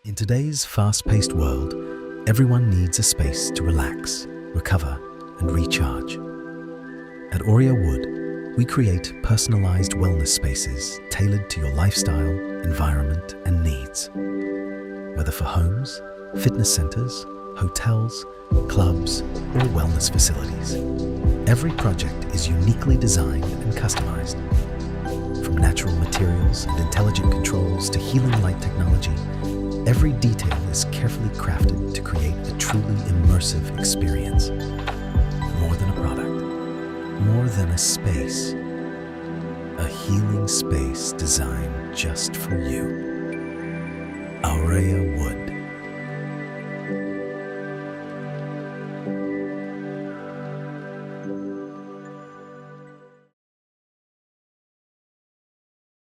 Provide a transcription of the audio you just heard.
In today's fast-paced world, everyone needs a space to relax, recover, and recharge. At Aurae Wood, we create personalized wellness spaces tailored to your lifestyle, environment, and needs. Whether for homes, fitness centers, hotels, clubs, or wellness facilities, every project is uniquely designed and customized. From natural materials and intelligent controls to healing light technology, every detail is carefully crafted to create a truly immersive experience. More than a product, more than a space, a healing space designed just for you. Aurae Wood.